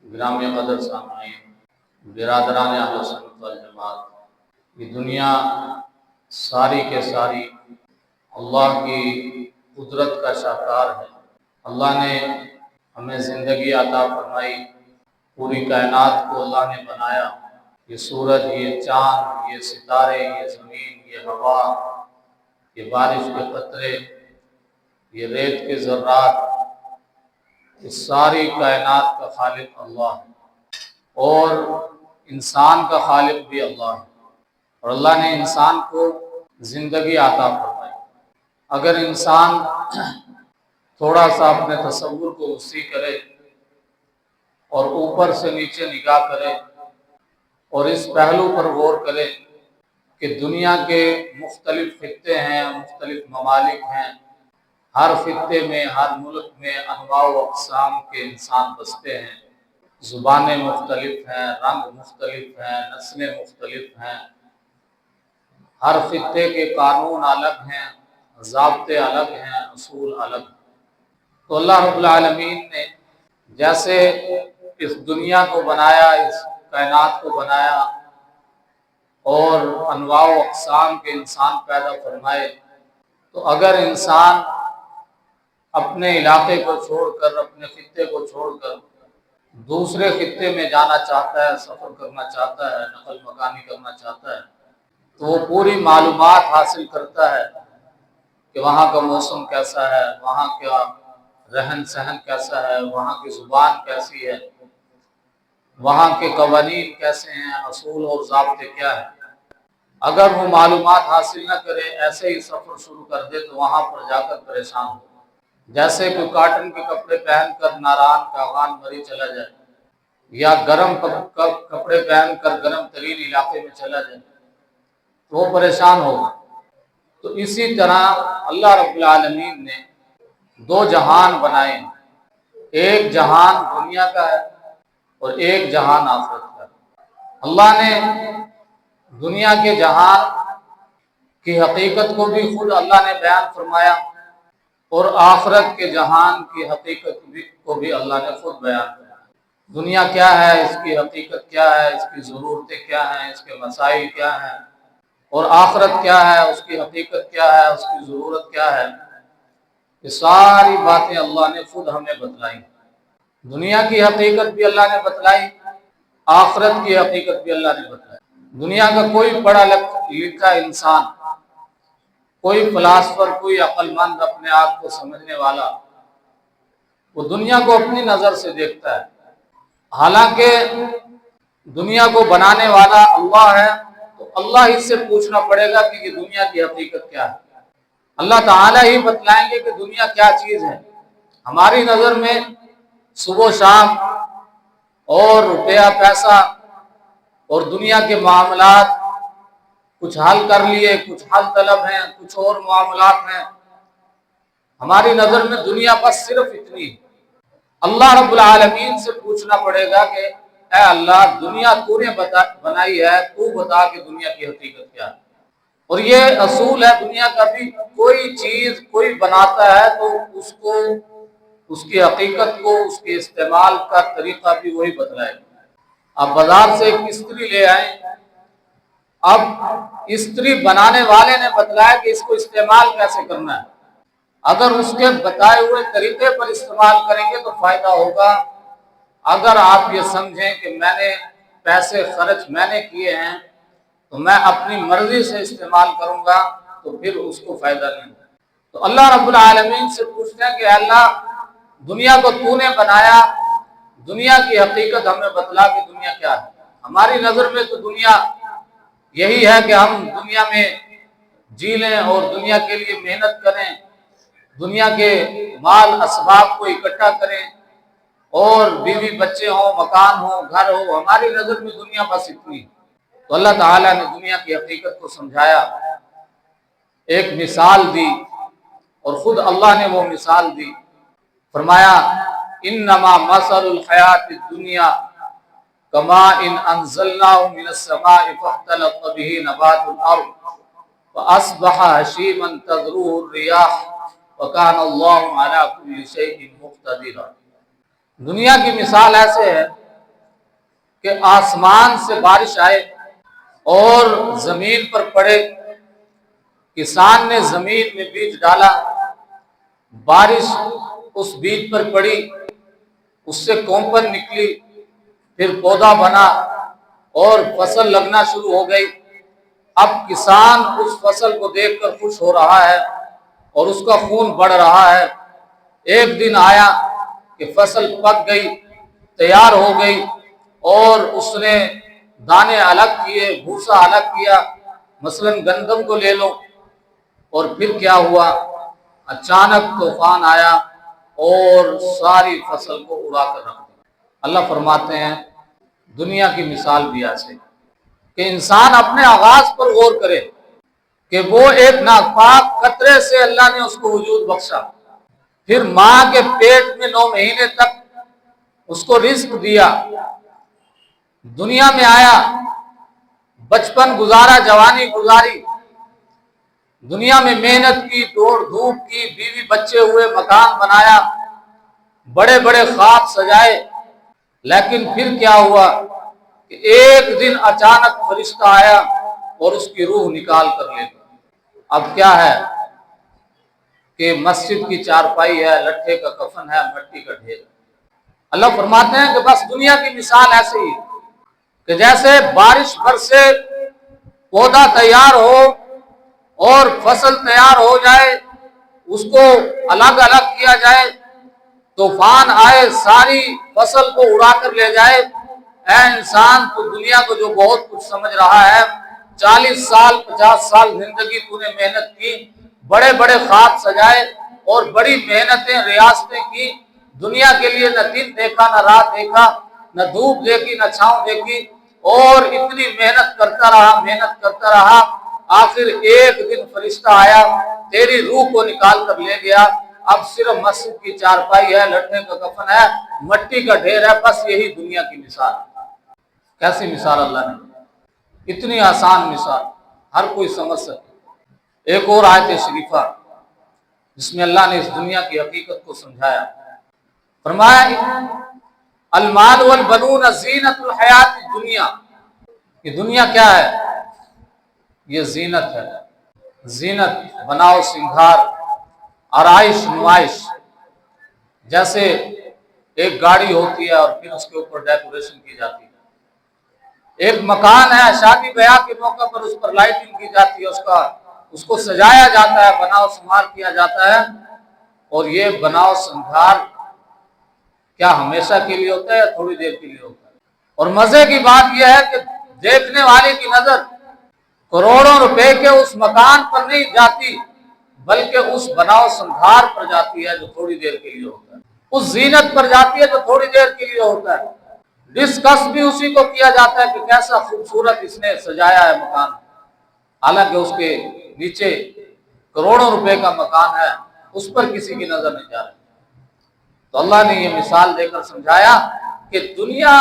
گرامی قدر سامعین، برادران اہل سنت والجماعت، یہ دنیا ساری کے ساری اللہ کی قدرت کا شاہکار ہے۔ اللہ نے ہمیں زندگی عطا فرمائی، پوری کائنات کو اللہ نے بنایا، یہ سورج، یہ چاند، یہ ستارے، یہ زمین، یہ ہوا، یہ بارش کے قطرے، یہ ریت کے ذرات، اس ساری کائنات کا خالق اللہ ہے، اور انسان کا خالق بھی اللہ ہے، اور اللہ نے انسان کو زندگی عطا فرمائی۔ اگر انسان تھوڑا سا اپنے تصور کو وسیع کرے اور اوپر سے نیچے نگاہ کرے اور اس پہلو پر غور کرے کہ دنیا کے مختلف خطے ہیں، مختلف ممالک ہیں، ہر خطے میں، ہر ملک میں انواع و اقسام کے انسان بستے ہیں، زبانیں مختلف ہیں، رنگ مختلف ہیں، نسلیں مختلف ہیں، ہر خطے کے قانون الگ ہیں، ضابطے الگ ہیں، اصول الگ ہیں۔ تو اللہ رب العالمین نے جیسے اس دنیا کو بنایا، اس کائنات کو بنایا اور انواع و اقسام کے انسان پیدا فرمائے، تو اگر انسان اپنے علاقے کو چھوڑ کر، اپنے خطے کو چھوڑ کر دوسرے خطے میں جانا چاہتا ہے، سفر کرنا چاہتا ہے، نقل مکانی کرنا چاہتا ہے، تو وہ پوری معلومات حاصل کرتا ہے کہ وہاں کا موسم کیسا ہے، وہاں کا رہن سہن کیسا ہے، وہاں کی زبان کیسی ہے، وہاں کے قوانین کیسے ہیں، اصول اور ضابطے کیا ہیں۔ اگر وہ معلومات حاصل نہ کرے، ایسے ہی سفر شروع کر دے، تو وہاں پر جا کر پریشان ہو، جیسے کوئی کاٹن کے کپڑے پہن کر ناران کاغان مری چلا جائے، یا گرم کپڑے پہن کر گرم ترین علاقے میں چلا جائے، تو وہ پریشان ہوگا۔ تو اسی طرح اللہ رب العالمین نے دو جہان بنائے ہیں، ایک جہان دنیا کا ہے اور ایک جہان آخرت کا ہے۔ اللہ نے دنیا کے جہان کی حقیقت کو بھی خود اللہ نے بیان فرمایا، اور آخرت کے جہان کی حقیقت کو بھی اللہ نے خود بیان فرمایا۔ دنیا کیا ہے، اس کی حقیقت کیا ہے، اس کی ضرورتیں کیا ہیں، اس کے مسائل کیا ہیں، اور آخرت کیا ہے، اس کی حقیقت کیا ہے، اس کی ضرورت کیا ہے، یہ ساری باتیں اللہ نے خود ہمیں بتلائی۔ دنیا کی حقیقت بھی اللہ نے بتلائی، آخرت کی حقیقت بھی اللہ نے بتلائی۔ دنیا کا کوئی پڑھا لکھا انسان، کوئی فلاسفر، کوئی عقل مند، اپنے آپ کو سمجھنے والا، وہ دنیا کو اپنی نظر سے دیکھتا ہے، حالانکہ دنیا کو بنانے والا اللہ ہے، تو اللہ ہی سے پوچھنا پڑے گا کہ یہ دنیا کی حقیقت کیا ہے۔ اللہ تعالیٰ ہی بتلائیں گے کہ دنیا کیا چیز ہے۔ ہماری نظر میں صبح و شام اور روپیہ پیسہ اور دنیا کے معاملات کچھ حل کر لیے، کچھ حل طلب ہیں، کچھ اور معاملات ہیں، ہماری نظر میں دنیا بس صرف اتنی ہے۔ اللہ رب العالمین سے پوچھنا پڑے گا کہ اے اللہ، دنیا تو نے بنائی ہے، تو بتا کہ دنیا کی حقیقت کیا ہے۔ اور یہ اصول ہے دنیا کا بھی، کوئی چیز کوئی بناتا ہے تو اس کو، اس کی حقیقت کو، اس کے استعمال کا طریقہ بھی وہی بتلائے گا۔ اب بازار سے ایک استری لے آئیں، اب استری بنانے والے نے بتلایا کہ اس کو استعمال کیسے کرنا ہے، اگر اس کے بتائے ہوئے طریقے پر استعمال کریں گے تو فائدہ ہوگا۔ اگر آپ یہ سمجھیں کہ میں نے پیسے خرچ میں نے کیے ہیں تو میں اپنی مرضی سے استعمال کروں گا، تو پھر اس کو فائدہ نہیں ہوگا۔ تو اللہ رب العالمین سے پوچھتے ہیں کہ اللہ، دنیا کو تو نے بنایا، دنیا کی حقیقت ہمیں بتلا کہ دنیا کیا ہے۔ ہماری نظر میں تو دنیا یہی ہے کہ ہم دنیا میں جی لیں اور دنیا کے لیے محنت کریں، دنیا کے مال اسباب کو اکٹھا کریں، اور بیوی بچے ہوں، مکان ہو، گھر ہو، ہماری نظر میں دنیا بس اتنی ہے۔ تو اللہ تعالیٰ نے دنیا کی حقیقت کو سمجھایا، ایک مثال دی، اور خود اللہ نے وہ مثال دی، فرمایا انما مثل الحیات الدنیا کماء انزلناه من السماء فاختلط به نبات الارض فاصبح هشيما تذروه الرياح وكان الله على كل شيء مقتدرا۔ دنیا کی مثال ایسے ہے کہ آسمان سے بارش آئے اور زمین پر پڑے، کسان نے زمین میں بیج ڈالا، بارش اس بیج پر پڑی، اس سے کونپن نکلی، پھر پودا بنا اور فصل لگنا شروع ہو گئی۔ اب کسان اس فصل کو دیکھ کر خوش ہو رہا ہے اور اس کا خون بڑھ رہا ہے۔ ایک دن آیا کہ فصل پک گئی، تیار ہو گئی، اور اس نے دانے الگ کیے، بھوسا الگ کیا، مثلا گندم کو لے لو، اور پھر کیا ہوا؟ اچانک طوفان آیا اور ساری فصل کو اڑا کر رکھ دیا۔ اللہ فرماتے ہیں دنیا کی مثال بھی ایسے کہ انسان اپنے آغاز پر غور کرے کہ وہ ایک ناپاک قطرے سے اللہ نے اس کو وجود بخشا، پھر ماں کے پیٹ میں 9 مہینے تک اس کو رزق دیا، دنیا میں آیا، بچپن گزارا، جوانی گزاری، دنیا میں محنت کی، دوڑ دھوپ کی، بیوی بچے ہوئے، مکان بنایا، بڑے بڑے خواب سجائے، لیکن پھر کیا ہوا کہ ایک دن اچانک فرشتہ آیا اور اس کی روح نکال کر لے گیا۔ اب کیا ہے کہ مسجد کی چارپائی ہے، لٹھے کا کفن ہے، مٹی کا ڈھیر۔ اللہ فرماتے ہیں کہ بس دنیا کی مثال ایسے ہی کہ جیسے بارش برسے، پودا تیار ہو اور فصل تیار ہو جائے، اس کو الگ الگ کیا جائے، طوفان آئے ساری فصل کو اڑا کر لے جائے۔ اے انسان، تو دنیا کو جو بہت کچھ سمجھ رہا ہے، 40 سال 50 سال زندگی تو نے محنت کی، بڑے بڑے خواب سجائے اور بڑی محنتیں ریاستیں کی، دنیا کے لیے نہ دن دیکھا، نہ رات دیکھا، نہ دھوپ دیکھی، نہ چھاؤں دیکھی، اور اتنی محنت کرتا رہا، آخر ایک دن فرشتہ آیا، تیری روح کو نکال کر لے گیا۔ اب صرف مسجد کی چارپائی ہے، لٹھے کا کفن ہے، مٹی کا ڈھیر ہے، بس یہی دنیا کی مثال۔ کیسی مثال اللہ نے، اتنی آسان مثال، ہر کوئی سمجھ سکے۔ ایک اور آیت شریفہ جس میں اللہ نے اس دنیا کی حقیقت کو سمجھایا، فرمایا المال والبنون زینت الحیات الدنیا، یہ دنیا کیا ہے؟ یہ زینت ہے، زینت، بناؤ سنگھار، آرائش نمائش۔ جیسے ایک گاڑی ہوتی ہے اور پھر اس کے اوپر ڈیکوریشن کی جاتی ہے، ایک مکان ہے، شادی بیاہ کے موقع پر اس پر لائٹنگ کی جاتی ہے، اس کو سجایا جاتا ہے، بناؤ سنگھار کیا جاتا ہے۔ اور یہ بناؤ سنگھار کیا ہمیشہ کے لیے ہوتا ہے یا تھوڑی دیر کے لیے ہوتا ہے؟ اور مزے کی بات یہ ہے کہ دیکھنے والے کی نظر کروڑوں روپے کے اس مکان پر نہیں جاتی، بلکہ اس بناؤ سنگھار پر جاتی ہے جو تھوڑی دیر کے لیے ہوتا ہے، اس زینت پر جاتی ہے جو تھوڑی دیر کے لیے ہوتا ہے۔ ڈسکس بھی اسی کو کیا جاتا ہے کہ کیسا خوبصورت اس نے سجایا ہے مکان، حالانکہ اس کے نیچے کروڑوں روپے کا مکان ہے، اس پر کسی کی نظر نہیں جا رہی۔ تو اللہ نے یہ مثال دے کر سمجھایا کہ دنیا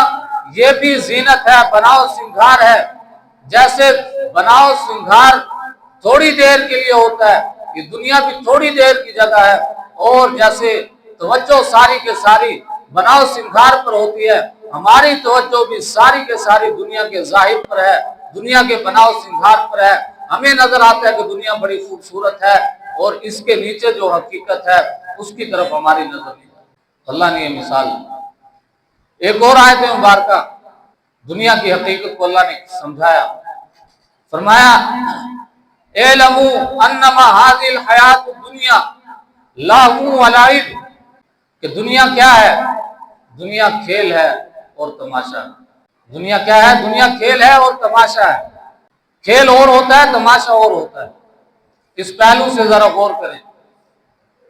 یہ بھی زینت ہے، بناؤ سنگھار ہے۔ جیسے بناؤ سنگھار تھوڑی دیر کے لیے ہوتا ہے، یہ دنیا بھی تھوڑی دیر کی جگہ ہے، اور جیسے توجہ ساری کے ساری بناؤ سنگھار پر ہوتی ہے، ہماری توجہ بھی ساری کے ساری دنیا کے ظاہر پر ہے، دنیا کے بناؤ سنگھار پر ہے۔ ہمیں نظر آتا ہے کہ دنیا بڑی خوبصورت ہے، اور اس کے نیچے جو حقیقت ہے اس کی طرف ہماری نظر نہیں جاتی۔ اللہ نے یہ مثال، ایک اور آیت مبارکہ دنیا کی حقیقت کو اللہ نے سمجھایا، فرمایا اعلموا انما هذه الحیات الدنیا لہو و لعب، کہ دنیا کیا ہے؟ دنیا کھیل ہے اور تماشا ہے۔ دنیا کیا ہے؟ دنیا کھیل ہے اور تماشا ہے۔ کھیل اور ہوتا ہے، تماشا اور ہوتا ہے۔ اس پہلو سے ذرا غور کریں،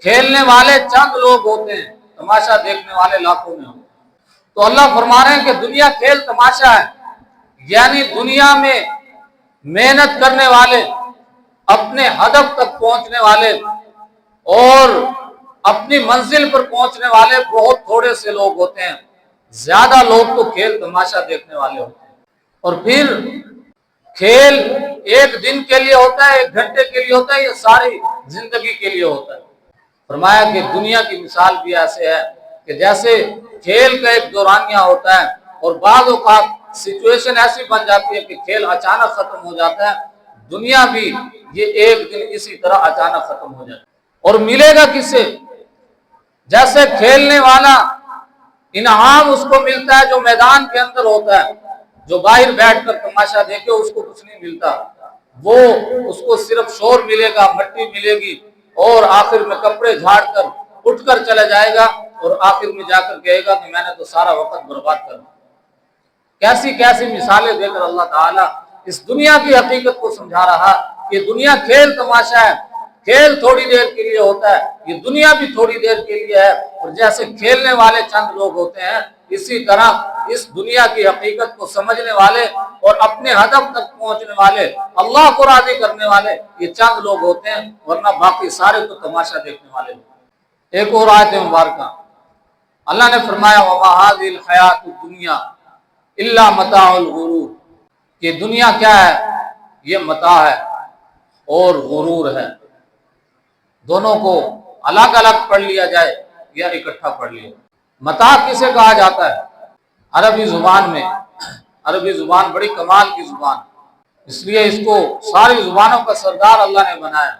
کھیلنے والے چند لوگ ہوتے ہیں، تماشا دیکھنے والے لاکھوں میں ہوتے ہیں۔ تو اللہ فرما رہے ہیں کہ دنیا کھیل تماشا ہے، یعنی دنیا میں محنت کرنے والے، اپنے ہدف تک پہنچنے والے اور اپنی منزل پر پہنچنے والے بہت تھوڑے سے لوگ ہوتے ہیں، زیادہ لوگ تو کھیل تماشا دیکھنے والے ہوتے ہیں۔ اور پھر کھیل ایک دن کے لیے ہوتا ہے، 1 گھنٹے کے لیے ہوتا ہے، یہ ساری زندگی کے لیے ہوتا ہے۔ فرمایا کہ دنیا کی مثال بھی ایسے ہے کہ جیسے کھیل کا ایک دورانیہ ہوتا ہے، اور بعض اوقات سچویشن ایسی بن جاتی ہے کہ کھیل اچانک ختم ہو جاتا ہے، دنیا بھی یہ ایک دن اسی طرح اچانک ختم ہو جائے۔ اور ملے گا کس سے؟ جیسے کھیلنے والا انعام اس کو ملتا ہے جو میدان کے اندر ہوتا ہے، جو باہر بیٹھ کر تماشا دیکھے اس کو کچھ نہیں ملتا، وہ اس کو صرف شور ملے گا، مٹی ملے گی، اور آخر میں کپڑے جھاڑ کر اٹھ کر چلا جائے گا، اور آخر میں جا کر کہے گا کہ میں نے تو سارا وقت برباد کر دیا۔ کیسی کیسی مثالیں دے کر اللہ تعالیٰ اس دنیا کی حقیقت کو سمجھا رہا کہ دنیا کھیل تماشا ہے، کھیل تھوڑی دیر کے لیے ہوتا ہے، یہ دنیا بھی تھوڑی دیر کے لیے ہے، اور جیسے کھیلنے والے چند لوگ ہوتے ہیں اسی طرح اس دنیا کی حقیقت کو سمجھنے والے اور اپنے ہدف تک پہنچنے والے، اللہ کو راضی کرنے والے یہ چند لوگ ہوتے ہیں، ورنہ باقی سارے تو تماشا دیکھنے والے لوگ۔ ایک اور آیت مبارکہ اللہ نے فرمایا وَمَا هَٰذِهِ الْحَيَاةُ الدُّنْيَا إِلَّا مَتَاعُ الْغُرُورِ، کہ دنیا کیا ہے؟ یہ متاع ہے اور غرور ہے۔ دونوں کو الگ الگ پڑھ لیا جائے یا اکٹھا پڑھ لیا۔ متاع کسے کہا جاتا ہے؟ عربی زبان میں، عربی زبان بڑی کمال کی زبان، اس لیے اس کو ساری زبانوں کا سردار اللہ نے بنایا۔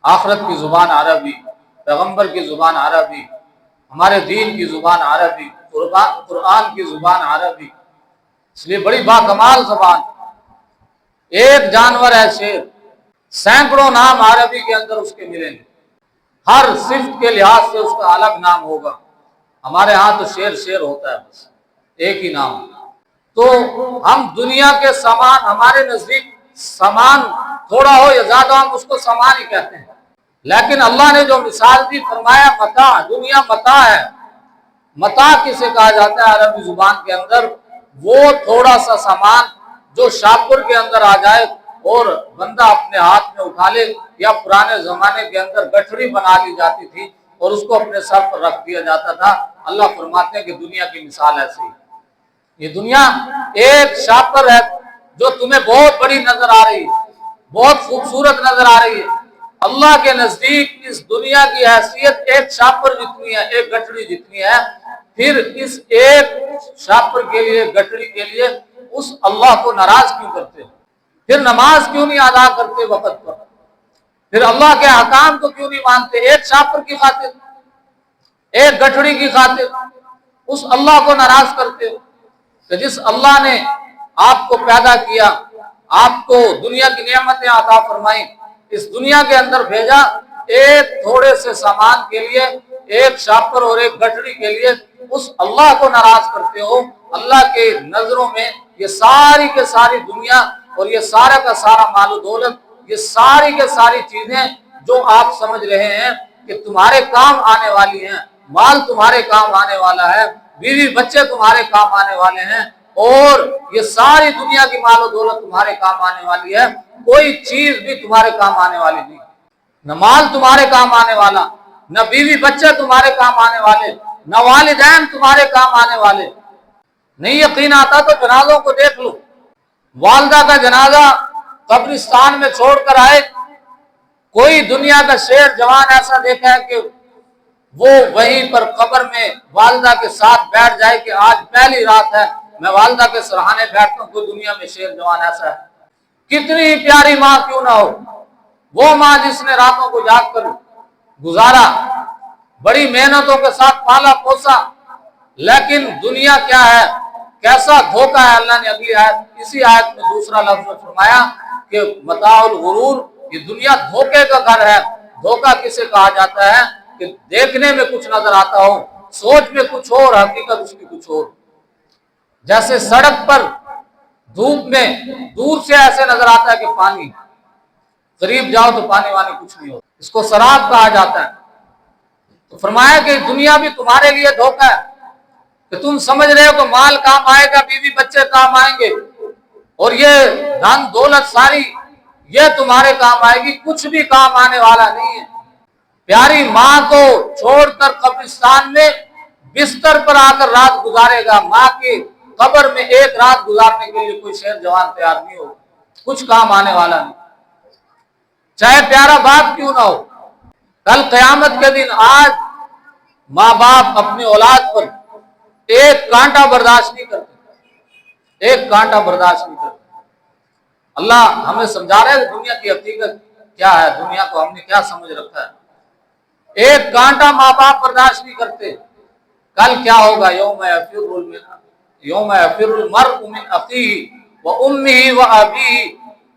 آخرت کی زبان عربی، پیغمبر کی زبان عربی، ہمارے دین کی زبان عربی، قرآن کی زبان عربی، اس لیے بڑی باکمال زبان۔ ایک جانور ہے شیر، سینکڑوں نام عربی کے اندر اس کے ملیں گے، ہر صفت کے لحاظ سے اس کا الگ نام ہوگا۔ ہمارے ہاں تو شیر شیر ہوتا ہے، بس ایک ہی نام۔ تو ہم دنیا کے سامان، ہمارے نزدیک سامان تھوڑا ہو یا زیادہ ہم اس کو سامان ہی کہتے ہیں، لیکن اللہ نے جو مثال دی فرمایا متاع، دنیا متاع ہے۔ متاع کسے کہا جاتا ہے عربی زبان کے اندر؟ وہ تھوڑا سا سامان جو شاپر کے اندر آ جائے اور بندہ اپنے ہاتھ میں اٹھا لے، یا پرانے زمانے کے اندر گٹھڑی بنا لی جاتی تھی اور اس کو اپنے سر پر رکھ دیا جاتا تھا۔ اللہ فرماتے ہیں کہ دنیا کی مثال ایسی ہے۔ یہ دنیا ایک شاپر ہے جو تمہیں بہت بڑی نظر آ رہی ہے، بہت خوبصورت نظر آ رہی ہے، اللہ کے نزدیک اس دنیا کی حیثیت ایک شاپر جتنی ہے، ایک گٹھڑی جتنی ہے۔ پھر اس ایک شاپر کے لیے، گٹھڑی کے لیے اس اللہ کو ناراض کیوں کرتے؟ پھر نماز کیوں نہیں ادا کرتے وقت پر؟ پھر اللہ کے احکام کو کیوں نہیں مانتے؟ ایک شاپر کی خاطر، ایک گٹھڑی کی خاطر اس اللہ کو ناراض کرتے ہو؟ کہ جس اللہ نے آپ کو پیدا کیا، آپ کو دنیا کی نعمتیں عطا فرمائیں، اس دنیا کے اندر بھیجا، ایک تھوڑے سے سامان کے لیے، ایک شاپر اور ایک گٹھڑی کے لیے اس اللہ کو ناراض کرتے ہو۔ اللہ کے نظروں میں یہ ساری کے ساری دنیا اور یہ سارا کا سارا مال و دولت، یہ ساری کے ساری چیزیں جو آپ سمجھ رہے ہیں کہ تمہارے کام آنے والی ہیں، مال تمہارے کام آنے والا ہے، بیوی بچے تمہارے کام آنے والے ہیں، اور یہ ساری دنیا کی مال و دولت تمہارے کام آنے والی ہے، کوئی چیز بھی تمہارے کام آنے والی نہیں۔ نہ مال تمہارے کام آنے والا، نہ بیوی بچے تمہارے کام آنے والے، نہ والدین تمہارے کام آنے والے۔ نہیں یقین آتا تو جنازوں کو دیکھ لو، والدہ کا جنازہ قبرستان میں چھوڑ کر آئے، کوئی دنیا کا شیر جوان ایسا دیکھا ہے کہ وہ وہیں پر قبر میں والدہ کے ساتھ بیٹھ جائے کہ آج پہلی رات ہے، میں والدہ کے سرہانے بیٹھتا ہوں؟ کوئی دنیا میں شیر جوان ایسا ہے؟ کتنی پیاری ماں کیوں نہ ہو، وہ ماں جس نے راتوں کو جاگ کر گزارا، بڑی محنتوں کے ساتھ پالا پوسا، لیکن دنیا کیا ہے، کیسا دھوکہ ہے۔ اللہ نے اگلی آیت، اسی آیت میں دوسرا لفظ فرمایا کہ متاع الغرور، یہ دنیا دھوکے کا گھر ہے۔ دھوکہ کسے کہا جاتا ہے؟ کہ دیکھنے میں کچھ نظر آتا ہو، سوچ میں کچھ اور، حقیقت اس کی کچھ اور۔ جیسے سڑک پر دھوپ میں دور سے ایسے نظر آتا ہے کہ پانی، قریب جاؤ تو پانی وانی کچھ نہیں ہوتا، اس کو سراب کہا جاتا ہے۔ تو فرمایا کہ دنیا بھی تمہارے لیے دھوکہ ہے کہ تم سمجھ رہے ہو کہ مال کام آئے گا، بیوی بچے کام آئیں گے، اور یہ دھن دولت ساری یہ تمہارے کام آئے گی، کچھ بھی کام آنے والا نہیں ہے۔ پیاری ماں کو چھوڑ کر قبرستان میں بستر پر آ کر رات گزارے گا، ماں کی قبر میں ایک رات گزارنے کے لیے کوئی شیر جوان تیار نہیں ہو، کچھ کام آنے والا نہیں، چاہے پیارا باپ کیوں نہ ہو۔ کل قیامت کے دن آج ماں باپ اپنی اولاد پر ایک کانٹا برداشت نہیں کرتے، ایک کانٹا برداشت نہیں کرتے۔ اللہ ہمیں سمجھا رہے ہیں کہ دنیا کی حقیقت کیا ہے، دنیا کو ہم نے کیا سمجھ رکھا ہے۔ ایک کانٹا ماں باپ برداشت نہیں کرتے، کل کیا ہوگا؟ یوم یفر المرء من اخیہ وامہ وابیہ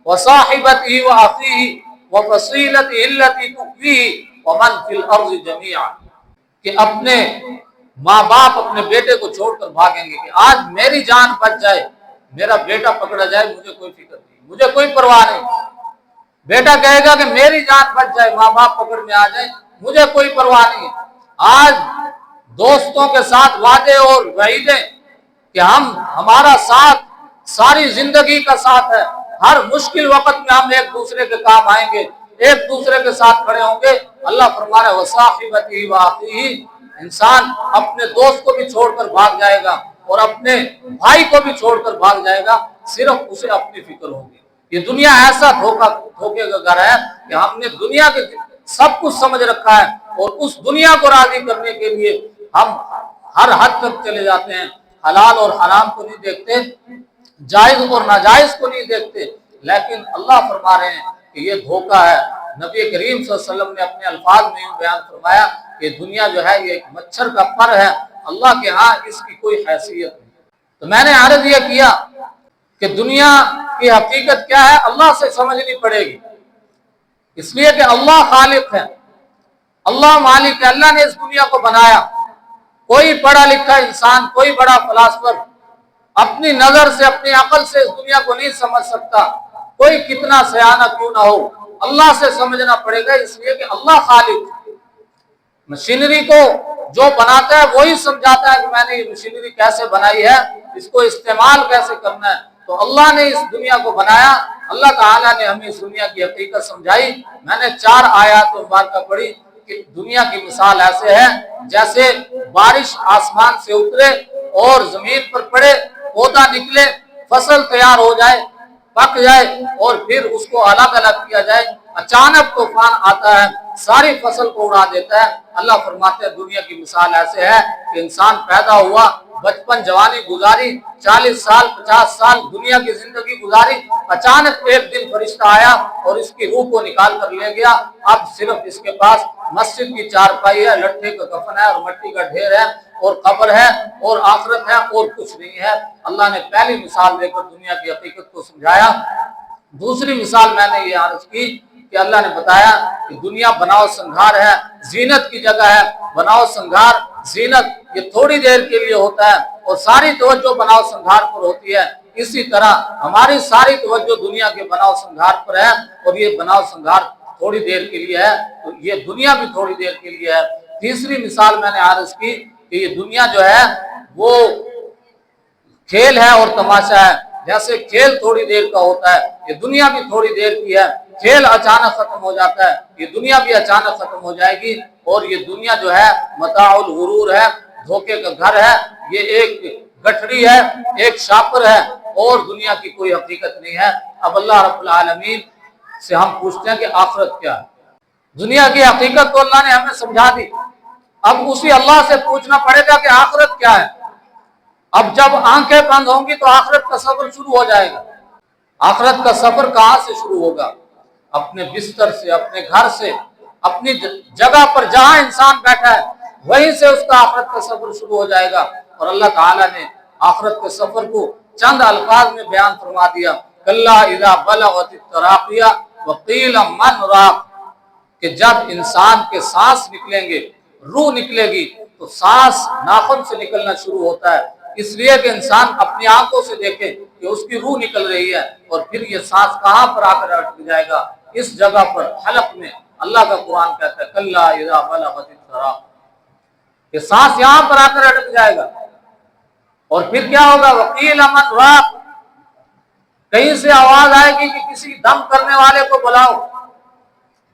وصاحبتہ واخیہ وفصیلتہ التی تؤویہ ومن فی الارض جميعا، کہ اپنے ماں باپ اپنے بیٹے کو چھوڑ کر بھاگیں گے کہ آج میری جان بچ جائے، میرا بیٹا پکڑا جائے، مجھے کوئی فکر نہیں، مجھے کوئی پرواہ نہیں۔ بیٹا کہے گا کہ میری جان بچ جائے، ماں باپ پکڑ میں آ جائے، مجھے کوئی پرواہ نہیں۔ آج دوستوں کے ساتھ وعدے اور وعیدیں کہ ہمارا ساتھ ساری زندگی کا ساتھ ہے، ہر مشکل وقت میں ہم ایک دوسرے کے کام آئیں گے، ایک دوسرے کے ساتھ کھڑے ہوں گے۔ اللہ فرما رہا ہے وصاحبتہ واخیہ، انسان اپنے دوست کو بھی چھوڑ کر بھاگ جائے گا اور اپنے بھائی کو بھی چھوڑ کر بھاگ جائے گا، صرف اسے اپنی فکر ہوگی۔ یہ دنیا ایسا دھوکے کا گھر ہے کہ ہم نے دنیا کے سب کچھ سمجھ رکھا ہے اور اس دنیا کو راضی کرنے کے لیے ہم ہر حد تک چلے جاتے ہیں، حلال اور حرام کو نہیں دیکھتے، جائز اور ناجائز کو نہیں دیکھتے۔ لیکن اللہ فرما رہے ہیں کہ یہ دھوکہ ہے۔ نبی کریم صلی اللہ علیہ وسلم نے اپنے الفاظ میں یوں بیان فرمایا کہ دنیا جو ہے یہ ایک مچھر کا پر ہے، اللہ کے ہاں اس کی کوئی حیثیت نہیں۔ تو میں نے عرض یہ کیا کہ دنیا کی حقیقت کیا ہے، اللہ سے سمجھنی پڑے گی، اس لیے کہ اللہ خالق ہے، اللہ مالک ہے، اللہ نے اس دنیا کو بنایا۔ کوئی پڑھا لکھا انسان، کوئی بڑا فلاسفر اپنی نظر سے اپنی عقل سے اس دنیا کو نہیں سمجھ سکتا، کوئی کتنا سیانہ کیوں نہ ہو، اللہ سے سمجھنا پڑے گا، اس لیے کہ اللہ خالق ہے۔ مشینری کو جو بناتا ہے وہی سمجھاتا ہے کہ میں نے یہ مشینری کیسے بنائی ہے، اس کو استعمال کیسے کرنا ہے۔ تو اللہ نے اس دنیا کو بنایا، اللہ تعالیٰ نے ہمیں اس دنیا کی حقیقت سمجھائی۔ میں نے 4 آیات مبارکہ پڑھی کہ دنیا کی مثال ایسے ہے جیسے بارش آسمان سے اترے اور زمین پر پڑے، پودا نکلے، فصل تیار ہو جائے، پک جائے اور پھر اس کو الگ الگ کیا جائے، اچانک طوفان آتا ہے، ساری فصل کو اڑا دیتا ہے۔ اللہ فرماتے ہیں دنیا کی مثال ایسے ہے کہ انسان پیدا ہوا، بچپن جوانی گزاری، 40 سال 50 سال دنیا کی زندگی گزاری، اچانک ایک دن فرشتہ آیا اور اس کی روح کو نکال کر لے گیا۔ اب صرف اس کے پاس مسجد کی چارپائی ہے، لٹھے کا کفن ہے اور مٹی کا ڈھیر ہے اور قبر ہے اور آخرت ہے اور کچھ نہیں ہے۔ اللہ نے پہلی مثال دے کر دنیا کی حقیقت کو سمجھایا۔ دوسری مثال میں نے یہ عرض کی کہ اللہ نے بتایا کہ دنیا بناؤ سنگھار ہے، زینت کی جگہ ہے۔ بناؤ سنگھار، زینت یہ تھوڑی دیر کے لیے ہوتا ہے اور ساری توجہ بناؤ سنگھار پر ہوتی ہے۔ اسی طرح ہماری ساری توجہ دنیا کے بناؤ سنگھار پر ہے اور یہ بناؤ سنگھار تھوڑی دیر کے لیے ہے، تو یہ دنیا بھی تھوڑی دیر کے لیے ہے۔ تیسری مثال میں نے عرض کی کہ یہ دنیا جو ہے وہ کھیل ہے اور تماشا ہے۔ جیسے کھیل تھوڑی دیر کا ہوتا ہے، یہ دنیا بھی تھوڑی دیر کی ہے۔ کھیل اچانک ختم ہو جاتا ہے، یہ دنیا بھی اچانک ختم ہو جائے گی۔ اور یہ دنیا جو ہے متاع الغرور ہے، دھوکے کا گھر ہے، یہ ایک گٹھڑی ہے، ایک شاپر ہے اور دنیا کی کوئی حقیقت نہیں ہے۔ اب اللہ رب العالمین سے ہم پوچھتے ہیں کہ آخرت کیا ہے؟ دنیا کی حقیقت تو اللہ نے ہمیں سمجھا دی، اب اسی اللہ سے پوچھنا پڑے گا کہ آخرت کیا ہے۔ اب جب آنکھیں بند ہوں گی تو آخرت کا سفر شروع ہو جائے گا۔ آخرت کا سفر کہاں سے شروع ہوگا؟ اپنے بستر سے، اپنے گھر سے، اپنی جگہ پر جہاں انسان بیٹھا ہے وہیں سے اس کا آخرت کا سفر شروع ہو جائے گا۔ اور اللہ تعالیٰ نے آخرت کے سفر کو چند الفاظ میں بیان فرما دیا، کلا اذا بلغت التراقیہ وقیل من راق، کہ جب انسان کے سانس نکلیں گے، روح نکلے گی، تو سانس ناخن سے نکلنا شروع ہوتا ہے، اس لیے کہ انسان اپنی آنکھوں سے دیکھے کہ اس کی روح نکل رہی ہے، اور پھر یہ سانس کہاں پر آ کر اٹک جائے گا؟ اس جگہ پر حلق میں۔ اللہ کا قرآن کہتا ہے کلا اذا بلغت التراق، کہ سانس یہاں پر آ کر اٹک جائے گا اور پھر کیا ہوگا؟ وقیل من راق، کہیں سے آواز آئے گی کہ کسی دم کرنے والے کو بلاؤ،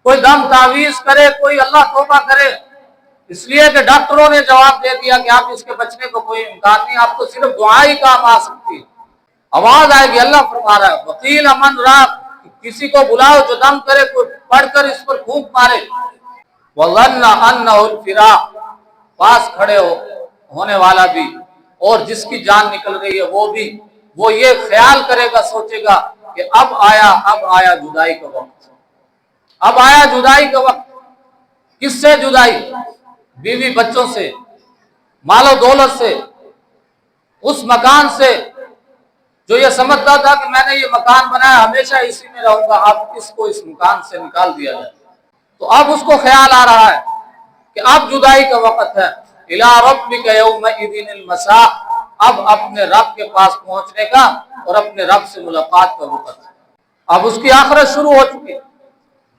کوئی دم تعویذ کرے، کوئی اللہ توبہ کرے، اس لیے کہ ڈاکٹروں نے جواب دے دیا کہ آپ اس کے بچنے کو کوئی امکان نہیں، آپ کو صرف دعا ہی کام آ سکتی ہے۔ آواز آئے گی، اللہ فرما رہا ہے وقیل من راق، کسی کو بلاؤ جو دم کرے، کوئی پڑھ کر اس پر پھونک مارے۔ وظن انہ الفراق، پاس کھڑے ہونے والا بھی اور جس کی جان نکل رہی ہے وہ بھی، وہ یہ خیال کرے گا، سوچے گا کہ اب آیا جدائی کا وقت، اب آیا جدائی کا وقت۔ کس سے جدائی؟ بیوی بچوں سے، مال و دولت سے، اس مکان سے جو یہ سمجھتا تھا کہ میں نے یہ مکان بنایا ہمیشہ اسی میں رہوں گا، اب اس کو اس مکان سے نکال دیا جائے۔ تو اب اس کو خیال آ رہا ہے کہ اب جدائی کا وقت ہے۔ الی ربک یومئذ المساق، اب اپنے رب کے پاس پہنچنے کا اور اپنے رب سے ملاقات کا وقت ہے۔ اب اس کی آخرت شروع ہو چکی،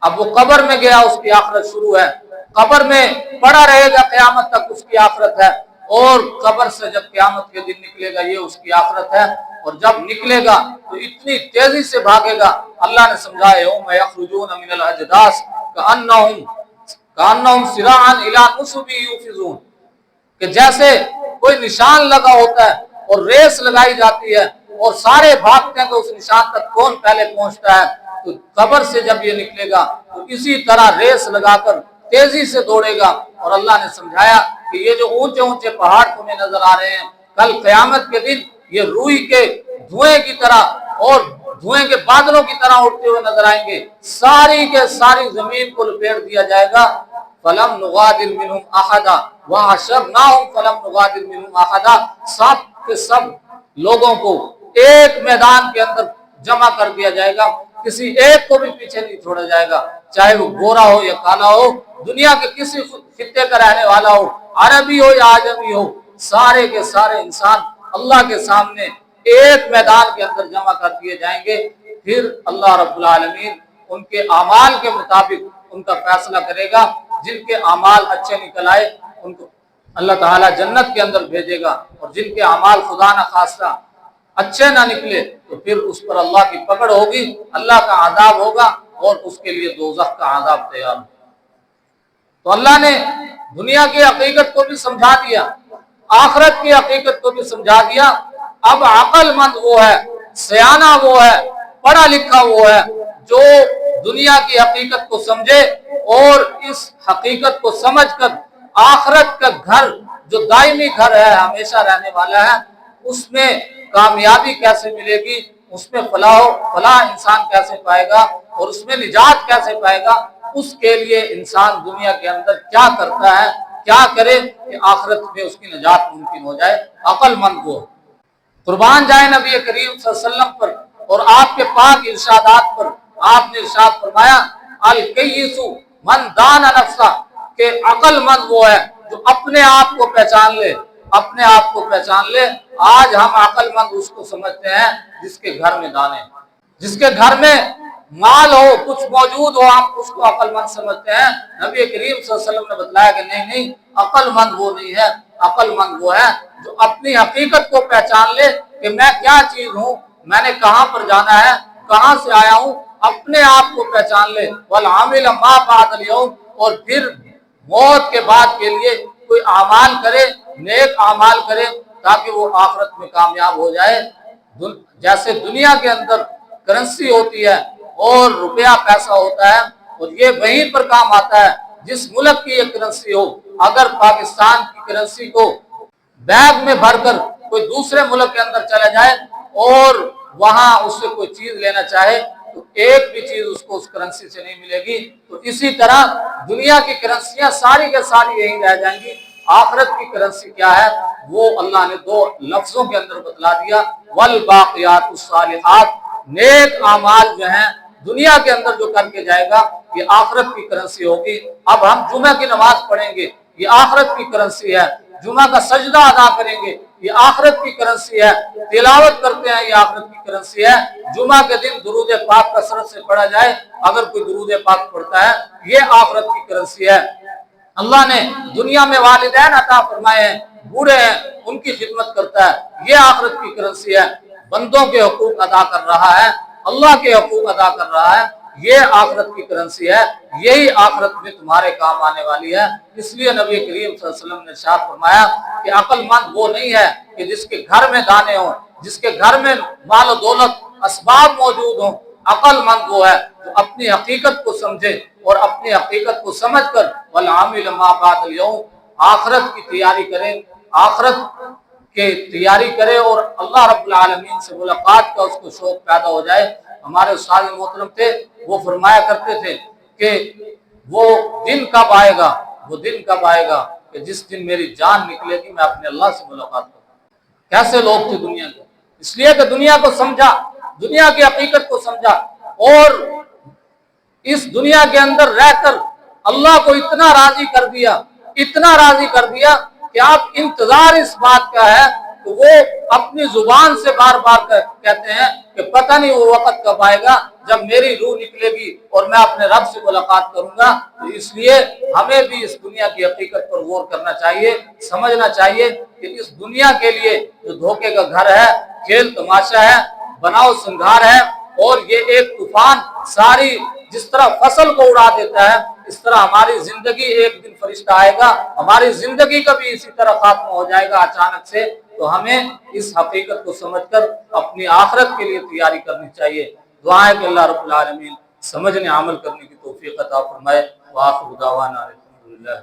اب وہ قبر میں گیا، اس کی آخرت شروع ہے، قبر میں پڑا رہے گا قیامت تک، اس کی آخرت ہے، اور قبر سے جب قیامت کے دن نکلے گا یہ اس کی آخرت ہے، اور جب نکلے گا تو اتنی تیزی سے بھاگے گا۔ اللہ نے سمجھایا یوم یخرجون من الاجداث کأنہم صراعا الی نصب یوفضون، کہ جیسے کوئی نشان لگا ہوتا ہے اور ریس لگائی جاتی ہے اور سارے بھاگتے ہیں کہ اس نشان تک کون پہلے پہنچتا ہے، تو قبر سے جب یہ نکلے گا تو اسی طرح ریس لگا کر تیزی سے دوڑے گا۔ اور اللہ نے سمجھایا کہ یہ جو اونچے اونچے پہاڑ تمہیں نظر آ رہے ہیں، کل قیامت کے دن یہ روئی کے دھوئیں کی طرح اور دھوئیں کے بادلوں کی طرح اٹھتے ہوئے نظر آئیں گے، ساری کے ساری زمین کو لپیٹ دیا جائے گا۔ فَلَمْ نُغَادِرْ مِنْهُمْ أَحَدًا وَحَشَرْنَاهُمْ فَلَمْ نُغَادِرْ مِنْهُمْ أَحَدًا، سب کے سب لوگوں کو ایک میدان کے اندر جمع کر دیا جائے گا، کسی ایک کو بھی پیچھے نہیں چھوڑا جائے گا، چاہے وہ گورا ہو یا کالا ہو، دنیا کے کسی خطے کا رہنے والا ہو، عربی ہو یا عجمی ہو، سارے کے سارے انسان اللہ کے سامنے ایک میدان کے اندر جمع کر دیے جائیں گے۔ پھر اللہ رب العالمین ان کے اعمال کے مطابق ان کا فیصلہ کرے گا۔ جن کے اعمال اچھے نکل آئے ان کو اللہ تعالیٰ جنت کے اندر بھیجے گا، اور جن کے اعمال خدا نہ خواستہ اچھے نہ نکلے تو پھر اس پر اللہ کی پکڑ ہوگی، اللہ کا عذاب ہوگا، اور اس کے لیے دوزخ کا عذاب تیار ہوگا۔ تو اللہ نے دنیا کی حقیقت کو بھی سمجھا دیا، آخرت کی حقیقت کو بھی سمجھا دیا۔ اب عقل مند وہ ہے، سیانہ وہ ہے، پڑھا لکھا وہ ہے جو دنیا کی حقیقت کو سمجھے اور اس حقیقت کو سمجھ کر آخرت کا گھر جو دائمی گھر ہے، ہمیشہ رہنے والا ہے، اس میں کامیابی کیسے ملے گی، اس میں فلاح انسان کیسے پائے گا، اور اس میں نجات کیسے پائے گا، اس کے لیے انسان دنیا کے اندر کیا کرتا ہے، کیا کرے کہ آخرت میں اس کی نجات ممکن ہو جائے۔ عقل مند وہ قربان جائے نبی کریم صلی اللہ علیہ وسلم پر اور آپ کے پاک ارشادات پر۔ آپ نے ارشاد فرمایا الکیس من دان نفسہ، کہ عقل مند وہ ہے جو اپنے آپ کو پہچان لے، اپنے آپ کو پہچان لے۔ آج ہم عقل مند اس کو سمجھتے ہیں جس کے گھر میں دانے، جس کے گھر میں مال ہو، کچھ موجود ہو، ہم اس کو عقل مند سمجھتے ہیں۔ نبی کریم صلی اللہ علیہ وسلم نے بتلایا کہ نہیں، عقل مند وہ نہیں ہے، عقل مند وہ ہے جو اپنی حقیقت کو پہچان لے کہ میں کیا چیز ہوں، میں نے کہاں پر جانا ہے، کہاں سے آیا ہوں، اپنے آپ کو پہچان لے۔ والعامل ما بعد اليوم، اور پھر موت کے بعد کے لیے کوئی اعمال کرے، نیک اعمال کرے تاکہ وہ آخرت میں کامیاب ہو جائے۔ جیسے دنیا کے اندر کرنسی ہوتی ہے اور روپیہ پیسہ ہوتا ہے، اور یہ وہیں پر کام آتا ہے جس ملک کی یہ کرنسی ہو۔ اگر پاکستان کی کرنسی کو بیگ میں بھر کر کوئی دوسرے ملک کے اندر چلا جائے اور وہاں اس سے کوئی چیز لینا چاہے تو ایک بھی چیز اس کو اس کرنسی سے نہیں ملے گی۔ تو اسی طرح دنیا کی کرنسیاں ساری کے ساری یہیں رہ جائیں گی۔ آخرت کی کرنسی کیا ہے وہ اللہ نے دو لفظوں کے اندر بتلا دیا، والباقیات الصالحات، نیک اعمال جو ہیں دنیا کے اندر جو کر کے جائے گا یہ آخرت کی کرنسی ہوگی۔ اب ہم جمعہ کی نماز پڑھیں گے، یہ آخرت کی کرنسی ہے۔ جمعہ کا سجدہ ادا کریں گے، یہ آخرت کی کرنسی ہے۔ تلاوت کرتے ہیں، یہ آخرت کی کرنسی ہے۔ جمعہ کے دن درود پاک کثرت سے پڑھا جائے، اگر کوئی درود پاک پڑھتا ہے، یہ آخرت کی کرنسی ہے۔ اللہ نے دنیا میں والدین عطا فرمائے ہیں، بوڑھے ہیں، ان کی خدمت کرتا ہے، یہ آخرت کی کرنسی ہے۔ بندوں کے حقوق ادا کر رہا ہے، اللہ کے حقوق ادا کر رہا ہے، یہ آخرت کی کرنسی ہے، یہی آخرت میں تمہارے کام آنے والی ہے۔ اس لیے نبی کریم صلی اللہ علیہ وسلم نے ارشاد فرمایا کہ عقل مند وہ نہیں ہے کہ جس کے گھر میں دانے ہوں، جس کے گھر میں مال و دولت اسباب موجود ہوں۔ عقل مند وہ ہے جو اپنی حقیقت کو سمجھے اور اپنی حقیقت کو سمجھ کر والعامل ما بعد اليوم، آخرت کی تیاری کریں، آخرت کہ تیاری کرے اور اللہ رب العالمین سے ملاقات کا اس کو شوق پیدا ہو جائے۔ ہمارے استاد محترم تھے، وہ فرمایا کرتے تھے کہ وہ دن کب آئے گا، وہ دن کب آئے گا کہ جس دن میری جان نکلے گی میں اپنے اللہ سے ملاقات کروں۔ کیسے لوگ تھے دنیا کے، اس لیے کہ دنیا کو سمجھا، دنیا کی حقیقت کو سمجھا، اور اس دنیا کے اندر رہ کر اللہ کو اتنا راضی کر دیا، اتنا راضی کر دیا کہ آپ انتظار اس بات کا ہے کہ وہ اپنی زبان سے بار بار کہتے ہیں کہ پتہ نہیں وہ وقت کب آئے گا جب میری روح نکلے گی اور میں اپنے رب سے ملاقات کروں گا۔ تو اس لیے ہمیں بھی اس دنیا کی حقیقت پر غور کرنا چاہیے، سمجھنا چاہیے کہ اس دنیا کے لیے جو دھوکے کا گھر ہے، کھیل تماشا ہے، بناؤ سنگھار ہے، اور یہ ایک طوفان ساری جس طرح فصل کو اڑا دیتا ہے، اس طرح ہماری زندگی ایک دن فرشتہ آئے گا، ہماری زندگی کا بھی اسی طرح خاتمہ ہو جائے گا اچانک سے۔ تو ہمیں اس حقیقت کو سمجھ کر اپنی آخرت کے لیے تیاری کرنی چاہیے۔ دعا ہے کہ اللہ رب العالمین سمجھنے عمل کرنے کی توفیق عطا فرمائے۔ وآخر دعوانا الحمدللہ۔